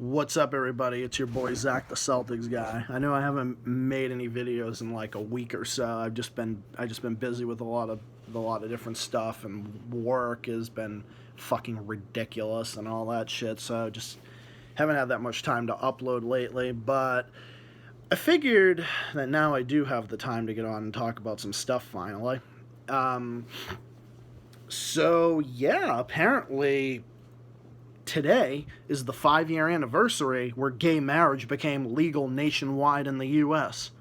What's up, everybody? It's your boy Zach, the Celtics guy. I know I haven't made any videos in like a week or so. I just been busy with a lot of different stuff, and work has been fucking ridiculous and all that shit. So just haven't had that much time to upload lately. But I figured that now I do have the time to get on and talk about some stuff finally. Um, so yeah, apparently today is the 5-year anniversary where gay marriage became legal nationwide in the US,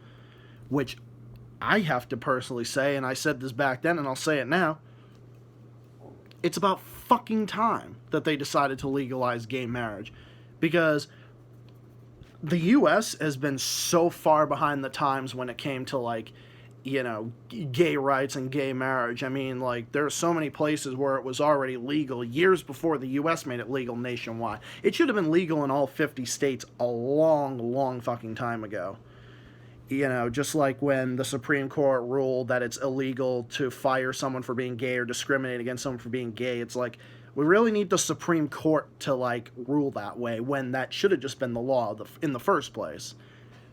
which I have to personally say, and I said this back then and I'll say it now, it's about fucking time that they decided to legalize gay marriage, because the US has been so far behind the times when it came to gay rights and gay marriage. I mean, like, there are so many places where it was already legal years before the U.S. made it legal nationwide. It should have been legal in all 50 states a long, long fucking time ago. Just like when the Supreme Court ruled that it's illegal to fire someone for being gay or discriminate against someone for being gay. It's like, we really need the Supreme Court to, rule that way when that should have just been the law in the first place.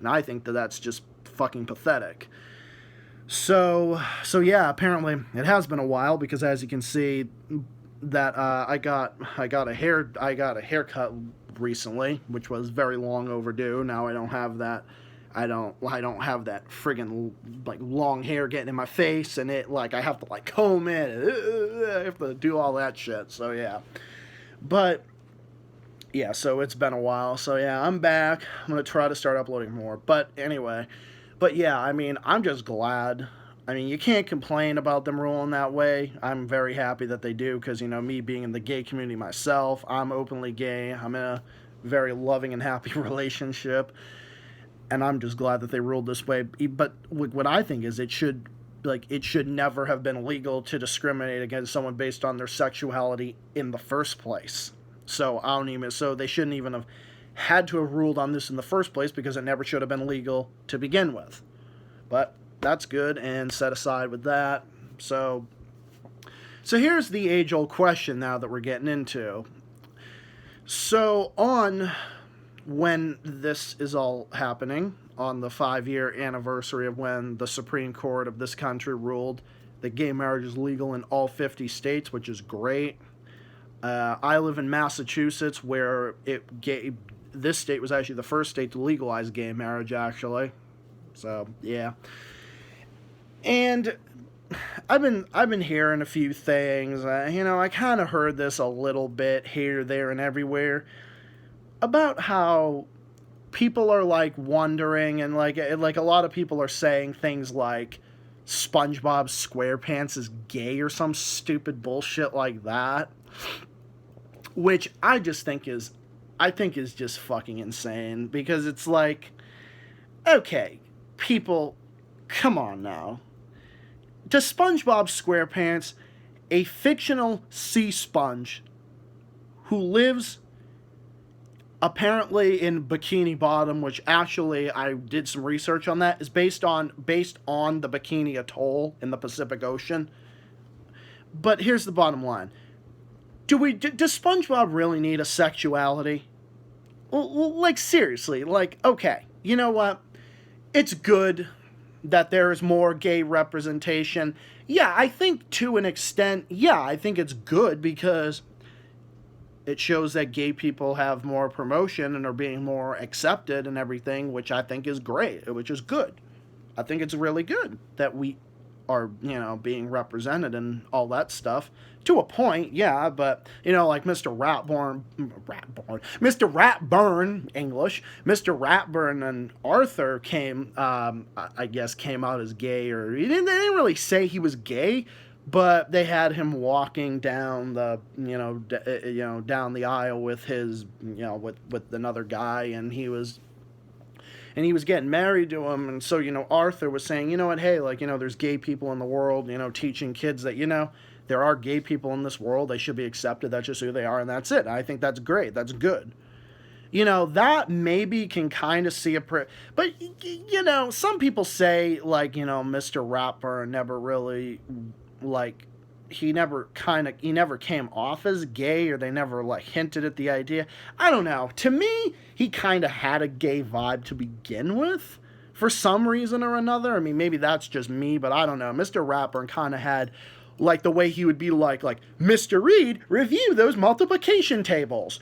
And I think that that's just fucking pathetic. So yeah, apparently it has been a while, because as you can see, that I got a haircut recently, which was very long overdue. Now I don't have that. I don't have that friggin' long hair getting in my face, and I have to comb it. And, I have to do all that shit. So yeah, but yeah, so it's been a while. So yeah, I'm back. I'm gonna try to start uploading more. But anyway. But yeah, I mean, I'm just glad. I mean, you can't complain about them ruling that way. I'm very happy that they do, because, me being in the gay community myself, I'm openly gay. I'm in a very loving and happy relationship. And I'm just glad that they ruled this way. But what I think is it should never have been legal to discriminate against someone based on their sexuality in the first place. So they shouldn't even have had to have ruled on this in the first place, because it never should have been legal to begin with. But that's good, and set aside with that. So here's the age-old question now that we're getting into. So when this is all happening, on the 5-year anniversary of when the Supreme Court of this country ruled that gay marriage is legal in all 50 states, which is great. I live in Massachusetts, where this state was actually the first state to legalize gay marriage, actually. So yeah, and I've been hearing a few things. I kind of heard this a little bit here, there, and everywhere about how people are wondering, and a lot of people are saying things like Spongebob Squarepants is gay or some stupid bullshit like that, which I think is just fucking insane, because it's okay, people, come on now. To Spongebob Squarepants, a fictional sea sponge who lives apparently in Bikini Bottom, which actually I did some research on, that is based on the Bikini Atoll in the Pacific Ocean. But here's the bottom line. Does SpongeBob really need a sexuality? Seriously, okay, you know what? It's good that there is more gay representation. Yeah, I think to an extent, I think it's good, because it shows that gay people have more promotion and are being more accepted and everything, which I think is great, which is good. I think it's really good that we are, being represented and all that stuff. To a point, yeah, but, Mr. Ratburn and Arthur came out as gay, or they didn't really say he was gay, but they had him walking down the, down the aisle with his, with another guy, and he was getting married to him. And so, Arthur was saying, hey, there's gay people in the world, teaching kids that, there are gay people in this world. They should be accepted. That's just who they are, and that's it. I think that's great. That's good. That maybe can kind of see but, some people say, Mr. Ratburn never really, he never came off as gay, or they never like hinted at the idea. I don't know. To me, he kind of had a gay vibe to begin with, for some reason or another. I mean, maybe that's just me, but I don't know. Mr. Ratburn kind of had like the way he would be like Mr. Reed, review those multiplication tables.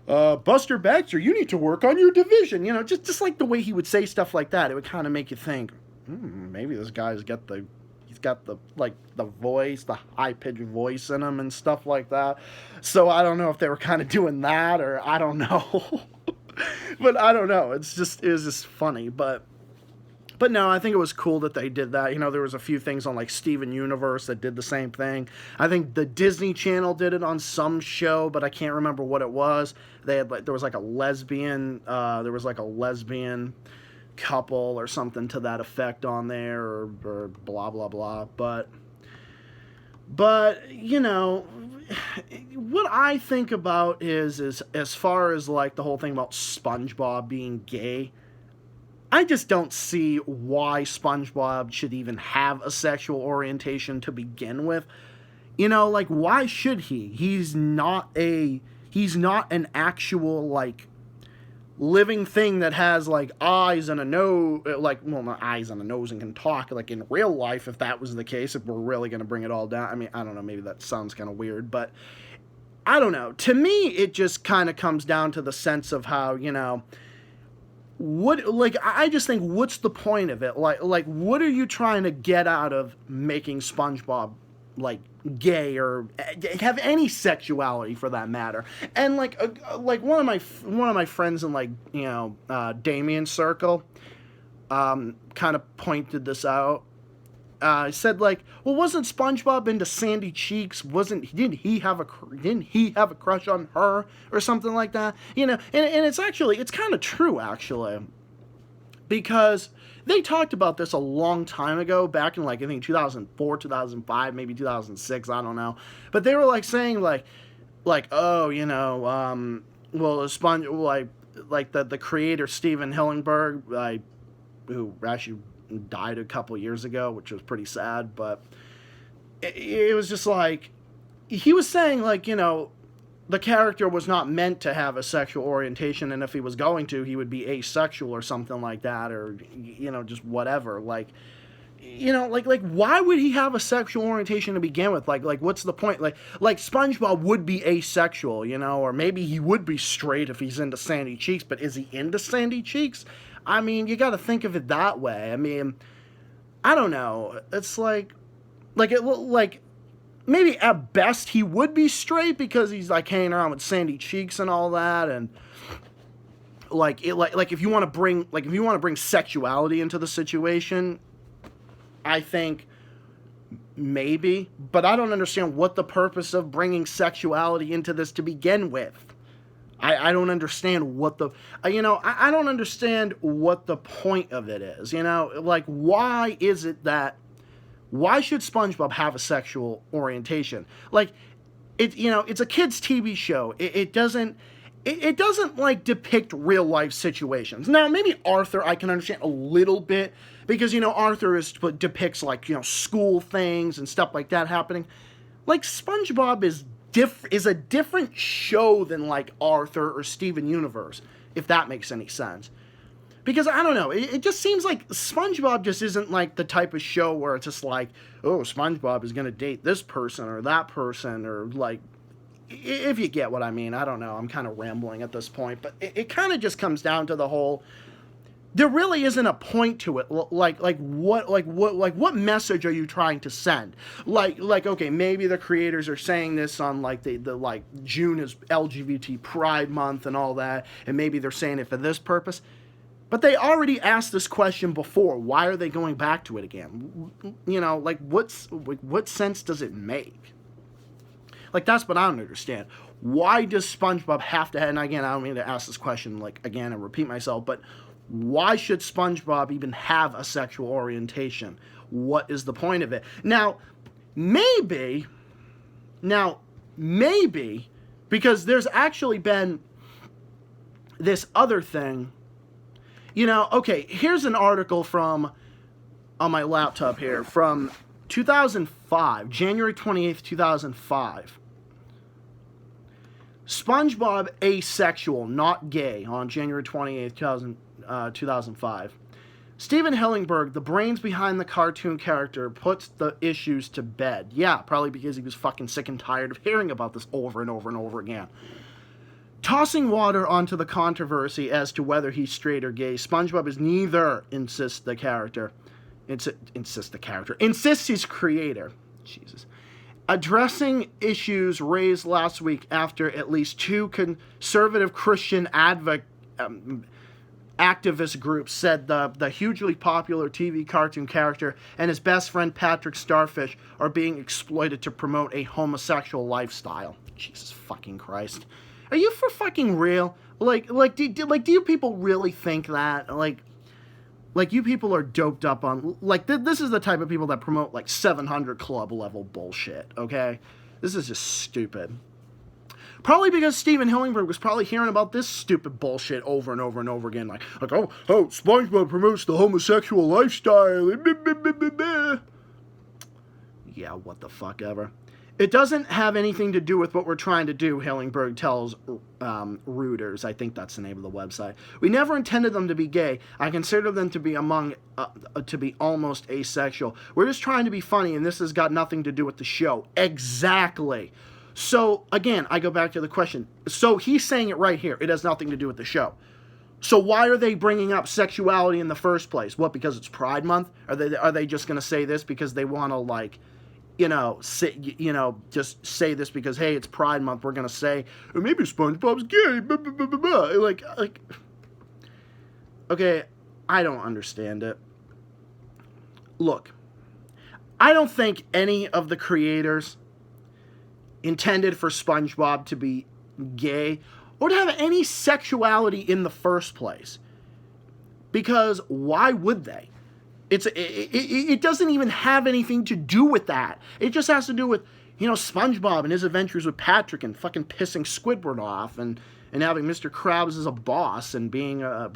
Buster Baxter, you need to work on your division. You know, just like the way he would say stuff like that, it would kind of make you think, maybe this guy's got the like the voice, the high pitched voice in him and stuff like that. So I don't know if they were kind of doing that, or I don't know. But I don't know. It was just funny, but no, I think it was cool that they did that. You know, there was a few things on like Steven Universe that did the same thing. I think the Disney Channel did it on some show, but I can't remember what it was. They had there was like a lesbian couple or something to that effect on there, or blah blah blah. But you know, what I think about is as far as like the whole thing about SpongeBob being gay, I just don't see why SpongeBob should even have a sexual orientation to begin with. You know, like, why should he? He's not an actual like living thing that has like eyes and a nose, like, well, not eyes and a nose and can talk like in real life. If that was the case, if we're really going to bring it all down, I mean, I don't know, maybe that sounds kind of weird, but I don't know. To me, it just kind of comes down to the sense of how, you know, I just think, what's the point of it? Like, what are you trying to get out of making SpongeBob like gay, or have any sexuality for that matter? And like one of my friends in like, you know, Damien's circle kind of pointed this out. Said like, well, wasn't SpongeBob into Sandy Cheeks? Didn't he have a crush on her or something like that? You know, and it's kind of true actually, because they talked about this a long time ago, back in like I think 2004, 2005, maybe 2006, I don't know. But they were like saying like oh, you know, well, like the creator Steven Hillenburg, who actually died a couple years ago, which was pretty sad, but it was just like, he was saying like, you know, the character was not meant to have a sexual orientation, and if he was going to, he would be asexual or something like that, or, you know, just whatever. Like, you know, like why would he have a sexual orientation to begin with? Like what's the point? Like SpongeBob would be asexual, you know, or maybe he would be straight if he's into Sandy Cheeks, but is he into Sandy Cheeks? I mean, you got to think of it that way. I mean, I don't know. It's like maybe at best he would be straight because he's like hanging around with Sandy Cheeks and all that, and like if you want to bring sexuality into the situation, I think maybe, but I don't understand what the purpose of bringing sexuality into this to begin with. I don't understand what I don't understand what the point of it is, you know, like, why should SpongeBob have a sexual orientation? Like, it's a kid's TV show. It doesn't like depict real life situations. Now, maybe Arthur, I can understand a little bit, because, you know, Arthur depicts like, you know, school things and stuff like that happening. Like, SpongeBob is a different show than like Arthur or Steven Universe, if that makes any sense. Because I don't know, it just seems like SpongeBob just isn't like the type of show where it's just like, oh, SpongeBob is gonna date this person or that person, or like, if you get what I mean. I don't know, I'm kind of rambling at this point, but it kind of just comes down to the whole, there really isn't a point to it. What message are you trying to send? Like, okay, maybe the creators are saying this on like the like June is LGBT Pride Month and all that, and maybe they're saying it for this purpose. But they already asked this question before. Why are they going back to it again? You know, like, what sense does it make? Like, that's what I don't understand. Why does SpongeBob have to have, and again, I don't mean to ask this question like again and repeat myself, but why should SpongeBob even have a sexual orientation? What is the point of it? Now, maybe, because there's actually been this other thing. You know, okay, here's an article on my laptop here, from 2005, January 28th, 2005. SpongeBob asexual, not gay, on January 28th, 2005. Steven Hillenburg, the brains behind the cartoon character, puts the issues to bed. Yeah, probably because he was fucking sick and tired of hearing about this over and over and over again. Tossing water onto the controversy as to whether he's straight or gay, SpongeBob is neither, insists his creator. Jesus. Addressing issues raised last week after at least two conservative Christian activist groups said the hugely popular TV cartoon character and his best friend Patrick Starfish are being exploited to promote a homosexual lifestyle. Jesus fucking Christ. Are you for fucking real? Do you people really think that? Like you people are doped up on, this is the type of people that promote, 700 Club level bullshit, okay? This is just stupid. Probably because Steven Hillenburg was probably hearing about this stupid bullshit over and over and over again, oh, SpongeBob promotes the homosexual lifestyle. Yeah, what the fuck ever. It doesn't have anything to do with what we're trying to do, Hillenburg tells Reuters. I think that's the name of the website. We never intended them to be gay. I consider them to be to be almost asexual. We're just trying to be funny, and this has got nothing to do with the show. Exactly. So, again, I go back to the question. So he's saying it right here. It has nothing to do with the show. So why are they bringing up sexuality in the first place? What, because it's Pride Month? Are they just going to say this because they want to, just say this because, hey, it's Pride Month, we're going to say, oh, maybe SpongeBob's gay, blah, blah, blah, blah, blah. Okay, I don't understand it. Look, I don't think any of the creators intended for SpongeBob to be gay or to have any sexuality in the first place. Because why would they? It doesn't even have anything to do with that. It just has to do with, SpongeBob and his adventures with Patrick and fucking pissing Squidward off and having Mr. Krabs as a boss and being a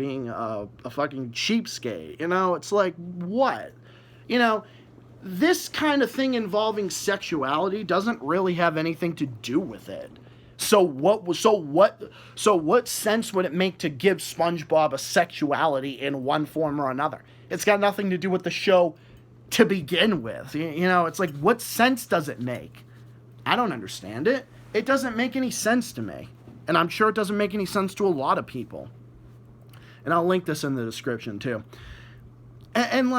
fucking cheapskate. It's like, what? This kind of thing involving sexuality doesn't really have anything to do with it. So what sense would it make to give SpongeBob a sexuality in one form or another? It's got nothing to do with the show to begin with. It's like, what sense does it make? I don't understand it. It doesn't make any sense to me. And I'm sure it doesn't make any sense to a lot of people. And I'll link this in the description too. And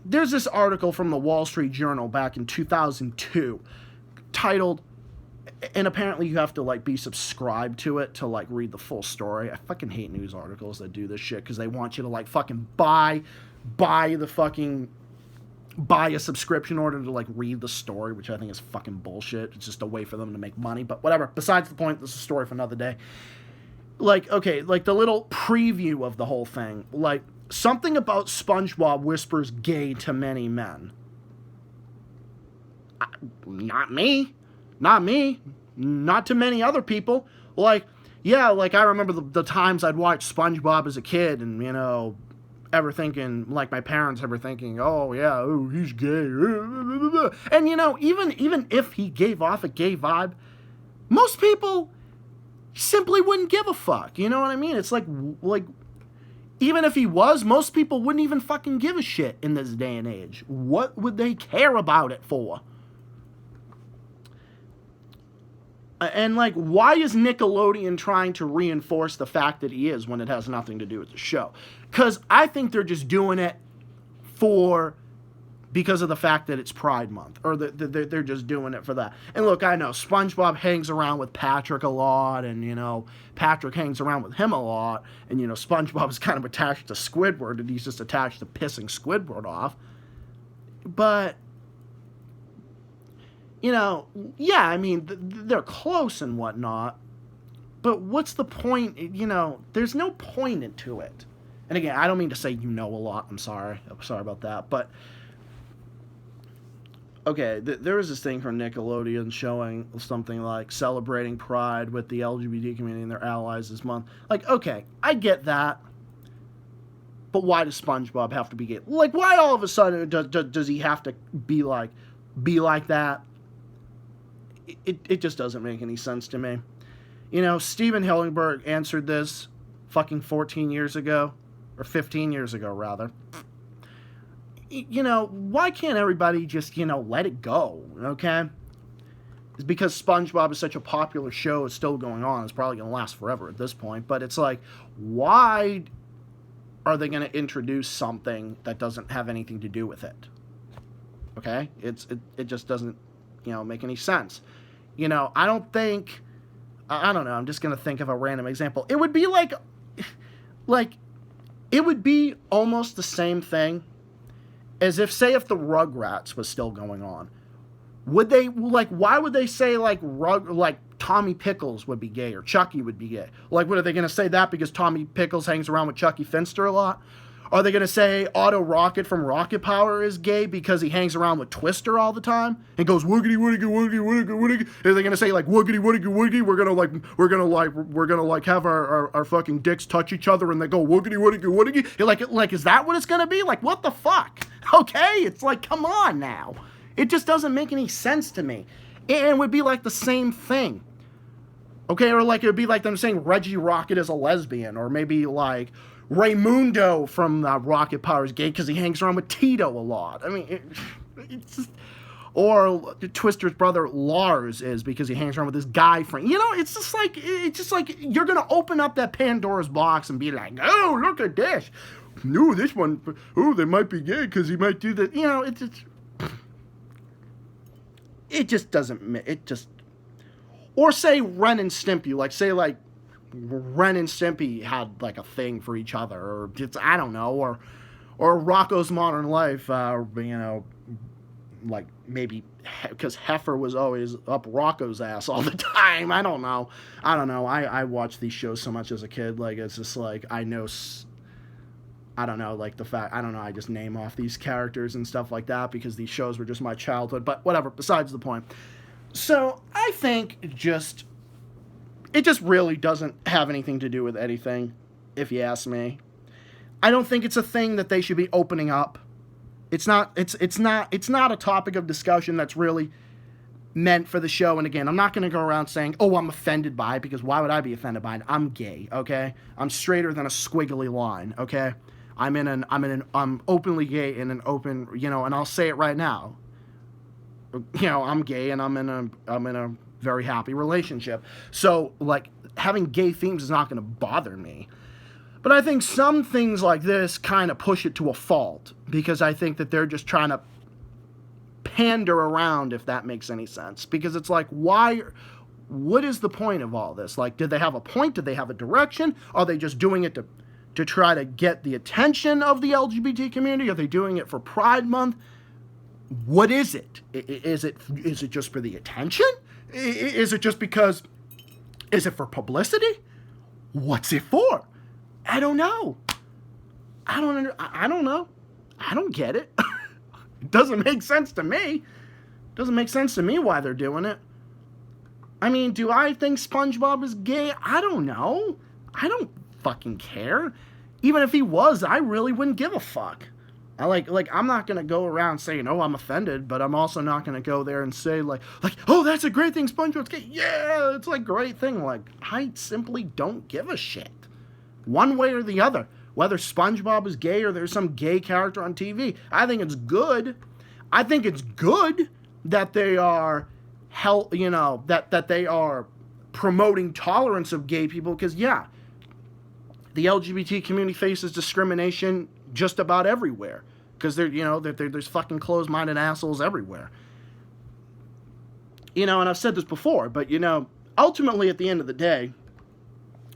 there's this article from the Wall Street Journal back in 2002 titled, and apparently you have to be subscribed to it to read the full story. I fucking hate news articles that do this shit because they want you to fucking buy a subscription order to read the story, which I think is fucking bullshit. It's just a way for them to make money, but whatever. Besides the point, this is a story for another day. The little preview of the whole thing, something about SpongeBob whispers gay to many men. Not me. Not to many other people. I remember the times I'd watch SpongeBob as a kid and, ever thinking, my parents ever thinking, oh, yeah, oh, he's gay. And, even if he gave off a gay vibe, most people simply wouldn't give a fuck. You know what I mean? It's even if he was, most people wouldn't even fucking give a shit in this day and age. What would they care about it for? And, why is Nickelodeon trying to reinforce the fact that he is when it has nothing to do with the show? Because I think they're just doing it because of the fact that it's Pride Month. Or they're just doing it for that. And look, I know SpongeBob hangs around with Patrick a lot. And, Patrick hangs around with him a lot. And, SpongeBob is kind of attached to Squidward. And he's just attached to pissing Squidward off. But... they're close and whatnot, but what's the point? There's no point into it. And again, I don't mean to say a lot. I'm sorry about that. But, okay, there was this thing from Nickelodeon showing something like celebrating Pride with the LGBT community and their allies this month. Okay, I get that. but why does SpongeBob have to be gay? Like, why all of a sudden does he have to be like that? It just doesn't make any sense to me. You know, Steven Hillenburg answered this fucking 14 years ago, or 15 years ago, rather. You know, why can't everybody just, you know, let it go, okay? It's because SpongeBob is such a popular show, it's still going on. It's probably going to last forever at this point. But it's like, why are they going to introduce something that doesn't have anything to do with it? Okay? It just doesn't, you know, make any sense. You know, I don't know, I'm just going to think of a random example. It would be like, it would be almost the same thing as if, say, if the Rugrats was still going on. Would they, like, why would they say, like, Tommy Pickles would be gay or Chucky would be gay? Like, what are they going to say that because Tommy Pickles hangs around with Chucky Finster a lot? Are they going to say Otto Rocket from Rocket Power is gay because he hangs around with Twister all the time and goes woogity woogity woogity woogity woogity? Are they going to say like woogity woogity woogity? We're gonna have our fucking dicks touch each other and they go woogity woogity woogity? You're like is that what it's going to be? Like, what the fuck? Okay, it's like, come on now. It just doesn't make any sense to me. And it would be like the same thing. Okay, or like it would be like them saying Reggie Rocket is a lesbian, or maybe like Raymundo from Rocket Power is gay because he hangs around with Tito a lot. I mean, it's just, or Twister's brother Lars is because he hangs around with this guy friend. You know, it's just like you're gonna open up that Pandora's box and be like, oh, look at this. No, this one, oh, they might be gay because he might do that. You know, it just doesn't, it just, or say Ren and Stimpy, like say like Ren and Stimpy had like a thing for each other, or it's, I don't know, or Rocko's Modern Life, you know, like maybe because Heifer was always up Rocco's ass all the time. I don't know. I watched these shows so much as a kid, like it's just like I know. I don't know, like the fact, I don't know, I just name off these characters and stuff like that because these shows were just my childhood, but whatever, besides the point. So, I think it just really doesn't have anything to do with anything, if you ask me. I don't think it's a thing that they should be opening up. It's not a topic of discussion that's really meant for the show, and again, I'm not going to go around saying, oh, I'm offended by it, because why would I be offended by it? I'm gay, okay? I'm straighter than a squiggly line, okay? I'm openly gay in an open, you know, and I'll say it right now. You know, I'm gay and I'm in a very happy relationship. So, like, having gay themes is not going to bother me. But I think some things like this kind of push it to a fault, because I think that they're just trying to pander around, if that makes any sense. Because it's like, what is the point of all this? Like, did they have a point? Did they have a direction? Are they just doing it to try to get the attention of the LGBT community? Are they doing it for Pride Month? What is it? Is it just for the attention? Is it just because, is it for publicity? What's it for? I don't know. I don't know. I don't get it. It doesn't make sense to me. It doesn't make sense to me why they're doing it. I mean, do I think SpongeBob is gay? I don't know. I don't fucking care. Even if he was, I really wouldn't give a fuck. I'm not gonna go around saying, oh, I'm offended, but I'm also not gonna go there and say like, oh, that's a great thing, SpongeBob's gay. Yeah, it's like a great thing. Like, I simply don't give a shit. One way or the other. Whether SpongeBob is gay or there's some gay character on TV. I think it's good. I think it's good that they are that they are promoting tolerance of gay people, because yeah, the LGBT community faces discrimination just about everywhere, because there's fucking closed-minded assholes everywhere. You know, and I've said this before, but ultimately at the end of the day,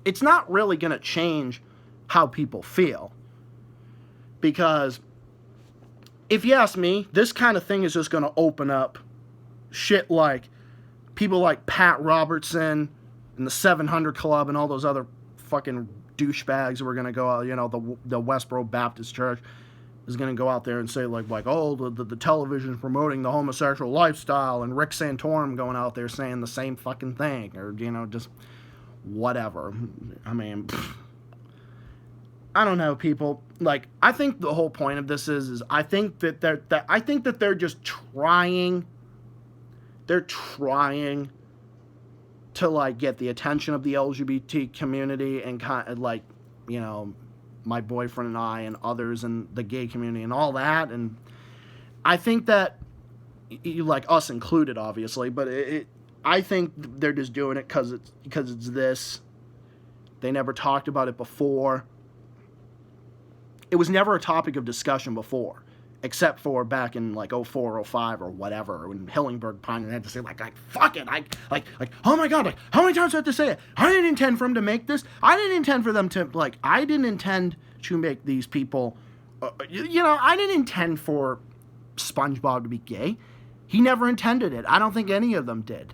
it's not really going to change how people feel. Because if you ask me, this kind of thing is just going to open up shit like people like Pat Robertson and the 700 Club and all those other fucking douchebags who are going to go out, the Westboro Baptist Church is going to go out there and say like oh, the television is promoting the homosexual lifestyle, and Rick Santorum going out there saying the same fucking thing, or just whatever. I mean, I don't know, people. Like, I think the whole point of this is I think that they're just trying. They're trying to, like, get the attention of the LGBT community and kind of, like, you know, my boyfriend and I and others in the gay community and all that. And I think that, like, us included, obviously, but I think they're just doing it because it's this. They never talked about it before. It was never a topic of discussion before, except for back in, like, 04, 05 or whatever, when Hillenburg Pine had to say, like fuck it, like, oh my god, like, how many times do I have to say it? I didn't intend for them to make this. I didn't intend for them to, like, I didn't intend to make these people, you know, I didn't intend for SpongeBob to be gay. He never intended it. I don't think any of them did.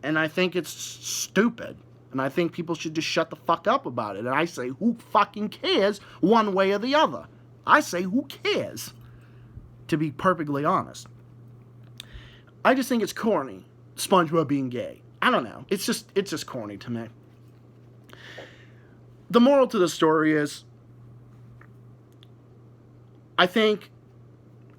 And I think it's stupid. And I think people should just shut the fuck up about it. And I say, who fucking cares one way or the other? I say, who cares? To be perfectly honest. I just think it's corny. SpongeBob being gay. I don't know. It's just corny to me. The moral to the story is, I think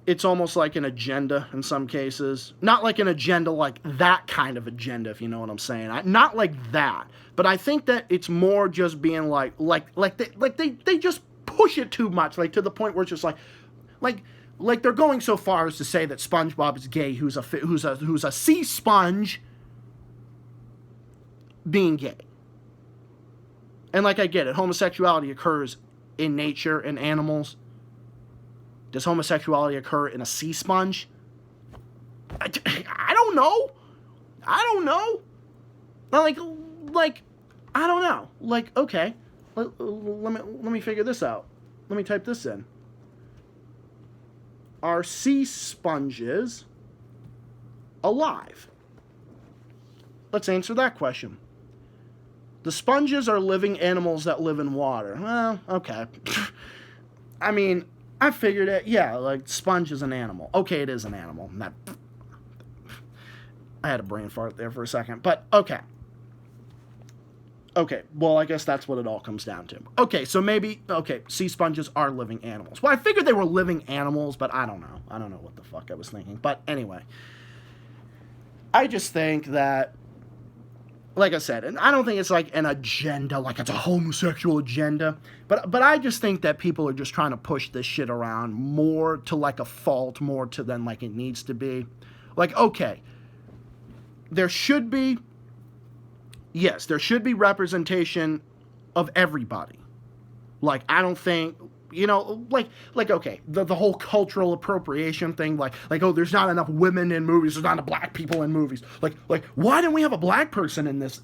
it's almost like an agenda in some cases. Not like an agenda like that kind of agenda, if you know what I'm saying. Not like that. But I think that it's more just being like they just push it too much, like to the point where it's just like they're going so far as to say that SpongeBob is gay, who's a sea sponge being gay. And, like, I get it, homosexuality occurs in nature and animals. Does homosexuality occur in a sea sponge? I don't know. Like, I don't know. Like, okay, let me figure this out. Let me type this in. Are sea sponges alive? Let's answer that question. The sponges are living animals that live in water. Well, okay. I mean, I figured it. Yeah, like, sponge is an animal. Okay, it is an animal. I had a brain fart there for a second, but okay. Okay, well, I guess that's what it all comes down to. Okay, so maybe, sea sponges are living animals. Well, I figured they were living animals, but I don't know. I don't know what the fuck I was thinking. But anyway, I just think that, like I said, and I don't think it's like an agenda, like it's a homosexual agenda, but I just think that people are just trying to push this shit around more to, like, a fault, more to than, like, it needs to be. Like, okay, there should be representation of everybody. Like, I don't think, you know, like okay, the whole cultural appropriation thing, like, oh, there's not enough women in movies, there's not enough black people in movies. Like, why didn't we have a black person in this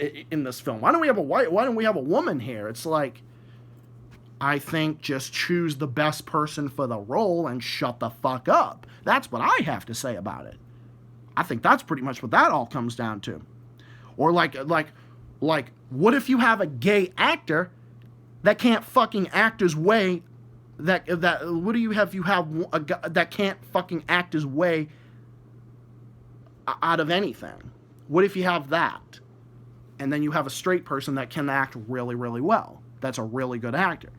film? Why don't we have a woman here? It's like, I think just choose the best person for the role and shut the fuck up. That's what I have to say about it. I think that's pretty much what that all comes down to. Or like, what if you have a gay actor that can't fucking act his way, what do you have if you have a guy that can't fucking act his way out of anything? What if you have that? And then you have a straight person that can act really, really well. That's a really good actor.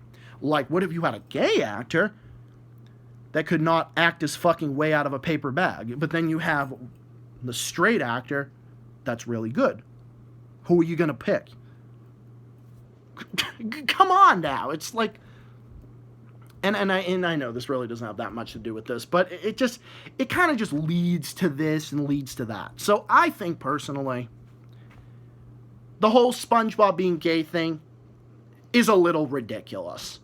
Like, what if you had a gay actor that could not act his fucking way out of a paper bag? But then you have the straight actor that's really good. Who are you going to pick? Come on now. It's like, and I know this really doesn't have that much to do with this, but it kind of just leads to this and leads to that. So I think personally, the whole SpongeBob being gay thing is a little ridiculous.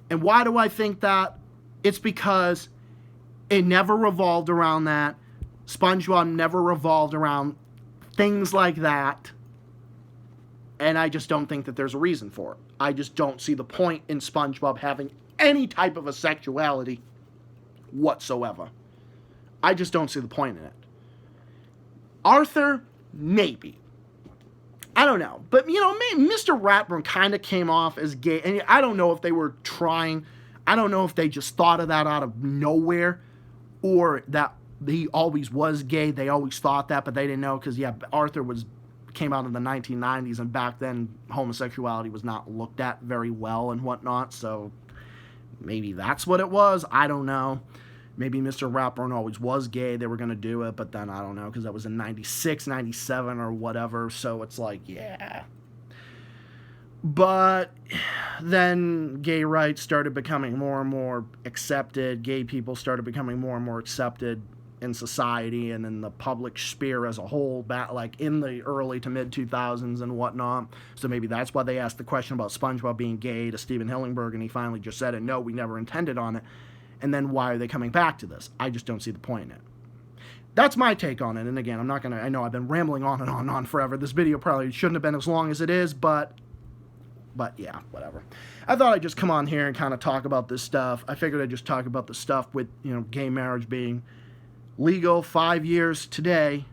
And why do I think that? It's because it never revolved around that. SpongeBob never revolved around things like that. And I just don't think that there's a reason for it. I just don't see the point in SpongeBob having any type of a sexuality whatsoever. I just don't see the point in it. Arthur, maybe. I don't know. But, you know, Mr. Ratburn kind of came off as gay. And I don't know if they were trying. I don't know if they just thought of that out of nowhere. Or that he always was gay. They always thought that, but they didn't know. Because, yeah, Arthur was came out in the 1990s, and back then homosexuality was not looked at very well and whatnot, so maybe that's what it was. I don't know. Maybe Mr. Ratburn always was gay. They were going to do it, but then I don't know, because that was in 96, 97 or whatever, so it's like, yeah. But then gay rights started becoming more and more accepted. Gay people started becoming more and more accepted in society and in the public sphere as a whole, back like in the early to mid 2000s and whatnot. So maybe that's why they asked the question about SpongeBob being gay to Steven Hillenburg, and he finally just said it. No, we never intended on it. And then why are they coming back to this? I just don't see the point in it. That's my take on it. And again, I'm not gonna. I know I've been rambling on and on forever. This video probably shouldn't have been as long as it is, but yeah, whatever. I thought I'd just come on here and kind of talk about this stuff. I figured I'd just talk about the stuff with, you know, gay marriage being legal 5 years today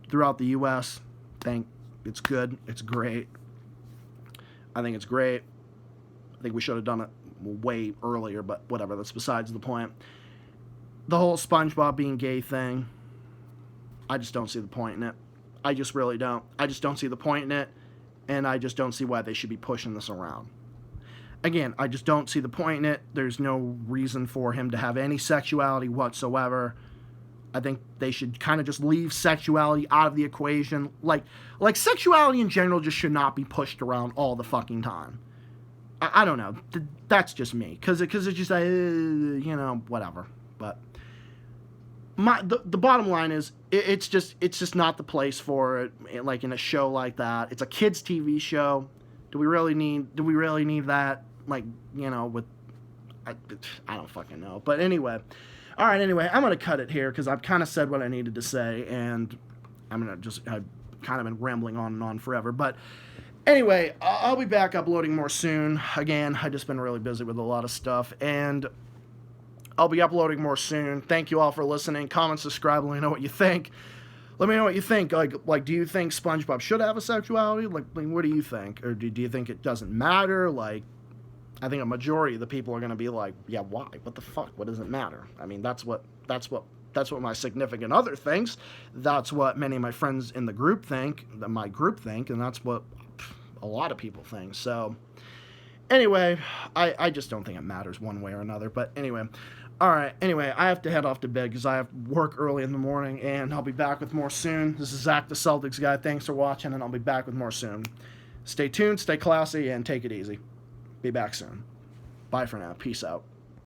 throughout the U.S. It's good. It's great. I think it's great. I think we should have done it way earlier, but whatever. That's besides the point. The whole SpongeBob being gay thing, I just don't see the point in it. I just really don't. I just don't see the point in it, and I just don't see why they should be pushing this around. Again, I just don't see the point in it. There's no reason for him to have any sexuality whatsoever. I think they should kind of just leave sexuality out of the equation. Like sexuality in general just should not be pushed around all the fucking time. I don't know. That's just me. Because it's just, you know, whatever. But the bottom line is, it's just not the place for it. Like in a show like that, it's a kids' TV show. Do we really need that? Like, you know, with I don't fucking know. But anyway. All right, anyway, I'm going to cut it here because I've kind of said what I needed to say, and I've kind of been rambling on and on forever. But anyway, I'll be back uploading more soon. Again, I've just been really busy with a lot of stuff, and I'll be uploading more soon. Thank you all for listening. Comment, subscribe, let me know what you think. Let me know what you think. Like, do you think SpongeBob should have a sexuality? Like what do you think? Or do you think it doesn't matter? Like, I think a majority of the people are going to be like, yeah, why? What the fuck? What does it matter? I mean, that's what my significant other thinks. That's what many of my friends in the group think, and that's what a lot of people think. So, anyway, I just don't think it matters one way or another. But anyway, all right. Anyway, I have to head off to bed because I have work early in the morning, and I'll be back with more soon. This is Zach, the Celtics guy. Thanks for watching, and I'll be back with more soon. Stay tuned, stay classy, and take it easy. Be back soon. Bye for now. Peace out.